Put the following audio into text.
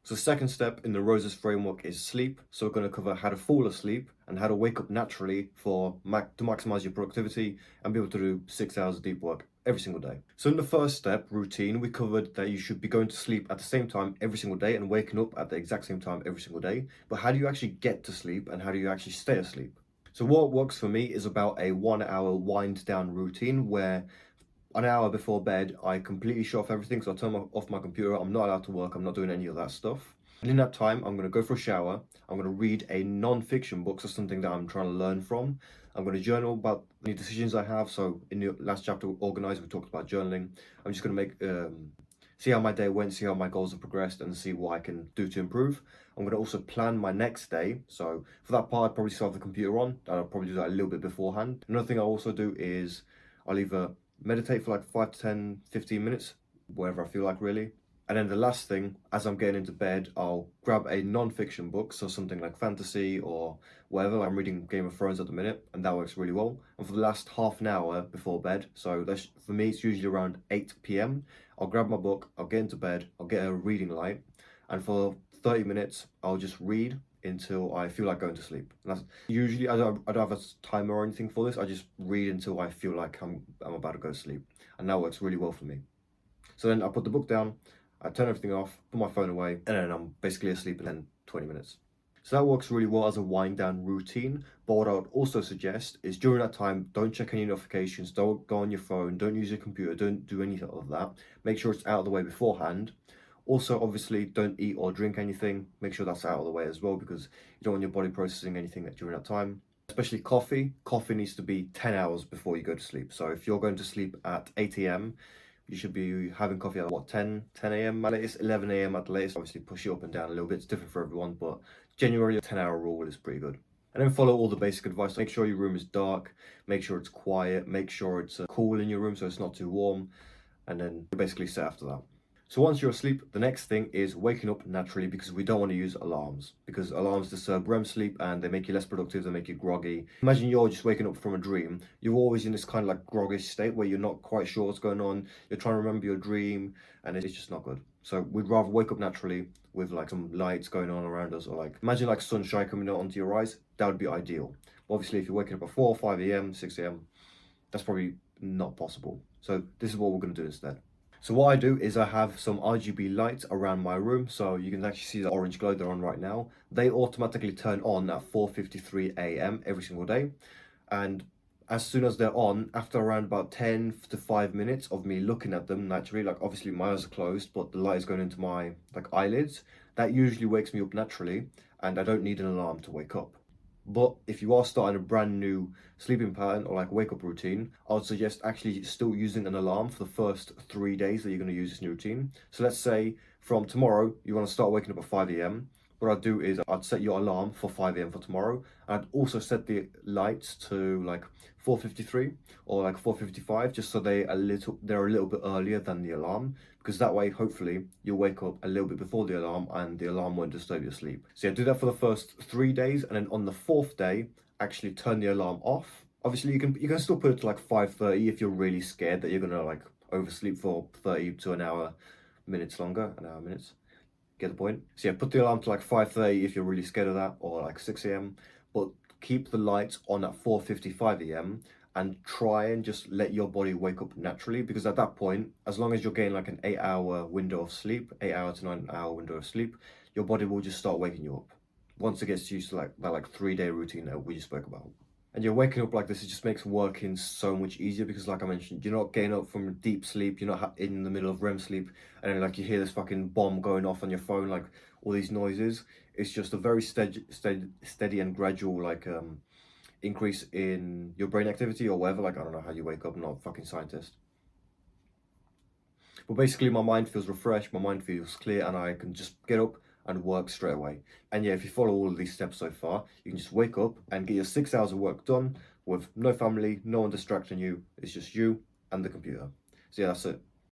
So the second step in the Roses framework is sleep. So we're going to cover how to fall asleep and how to wake up naturally to maximize your productivity and be able to do 6 hours of deep work every single day. So in the first step, routine, we covered that you should be going to sleep at the same time every single day and waking up at the exact same time every single day. But how do you actually get to sleep and how do you actually stay asleep? So what works for me is about a 1 hour wind down routine where an hour before bed, I completely shut off everything. So I turn off my computer. I'm not allowed to work. I'm not doing any of that stuff. And in that time, I'm going to go for a shower. I'm going to read a non-fiction book, so something that I'm trying to learn from. I'm going to journal about any decisions I have. So in the last chapter, Organize, we talked about journaling. I'm just going to see how my day went, see how my goals have progressed, and see what I can do to improve. I'm going to also plan my next day. So for that part, I'd probably still have the computer on. I'll probably do that a little bit beforehand. Another thing I also do is I'll either meditate for like 5 to 10, 15 minutes, whatever I feel like really. And then the last thing, as I'm getting into bed, I'll grab a non-fiction book, so something like fantasy or whatever. I'm reading Game of Thrones at the minute, and that works really well. And for the last half an hour before bed, so that's, for me, it's usually around 8 p.m. I'll grab my book, I'll get into bed, I'll get a reading light, and for 30 minutes, I'll just read until I feel like going to sleep. And that's usually, I don't have a timer or anything for this. I just read until I feel like I'm about to go to sleep, and that works really well for me. So then I put the book down, I turn everything off, put my phone away, and then I'm basically asleep in 10, 20 minutes. So that works really well as a wind down routine. But what I would also suggest is during that time, don't check any notifications, don't go on your phone, don't use your computer, don't do anything of that. Make sure it's out of the way beforehand. Also, obviously, don't eat or drink anything. Make sure that's out of the way as well, because you don't want your body processing anything during that time. Especially coffee. Coffee needs to be 10 hours before you go to sleep. So if you're going to sleep at 8 a.m., you should be having coffee at 10 a.m. at latest, 11 a.m. at the latest. Obviously, push it up and down a little bit. It's different for everyone, but generally, a 10-hour rule is pretty good. And then follow all the basic advice. Make sure your room is dark. Make sure it's quiet. Make sure it's cool in your room so it's not too warm. And then you're basically set after that. So once you're asleep, the next thing is waking up naturally, because we don't want to use alarms, because alarms disturb REM sleep and they make you less productive, they make you groggy. Imagine you're just waking up from a dream. You're always in this kind of like groggy state where you're not quite sure what's going on. You're trying to remember your dream and it's just not good. So we'd rather wake up naturally with like some lights going on around us, or like imagine like sunshine coming out onto your eyes. That would be ideal. Obviously, if you're waking up at 4, 5 a.m., 6 a.m., that's probably not possible. So this is what we're going to do instead. So what I do is I have some RGB lights around my room, so you can actually see the orange glow they're on right now. They automatically turn on at 4:53 a.m. every single day, and as soon as they're on, after around about 10 to 5 minutes of me looking at them naturally, like obviously my eyes are closed, but the light is going into my like eyelids, that usually wakes me up naturally, and I don't need an alarm to wake up. But if you are starting a brand new sleeping pattern or like wake up routine, I would suggest actually still using an alarm for the first 3 days that you're going to use this new routine. So let's say from tomorrow, you want to start waking up at 5 a.m. What I'd do is I'd set your alarm for 5 a.m. for tomorrow. And I'd also set the lights to like 4:53 or like 4:55, just so they're a little bit earlier than the alarm, because that way hopefully you'll wake up a little bit before the alarm and the alarm won't disturb your sleep. So yeah, do that for the first 3 days, and then on the fourth day, actually turn the alarm off. Obviously you can still put it to like 5:30 if you're really scared that you're gonna like oversleep for 30 to an hour minutes longer, minutes. Get the point? So yeah, put the alarm to like 5:30 if you're really scared of that, or like 6 a.m. But keep the lights on at 4:55 a.m. and try and just let your body wake up naturally, because at that point, as long as you're getting like an 8-hour window of sleep, 8 hour to 9 hour window of sleep, your body will just start waking you up once it gets used to like that like 3-day routine that we just spoke about. And you're waking up like this, it just makes working so much easier, because like I mentioned, you're not getting up from deep sleep, you're not in the middle of REM sleep, and then like you hear this fucking bomb going off on your phone, like all these noises. It's just a very steady and gradual like increase in your brain activity or whatever. Like I don't know how you wake up, I'm not a fucking scientist. But basically my mind feels refreshed, my mind feels clear, and I can just get up and work straight away. And yeah, if you follow all of these steps so far, you can just wake up and get your 6 hours of work done with no family, no one distracting you. It's just you and the computer. So yeah, that's it.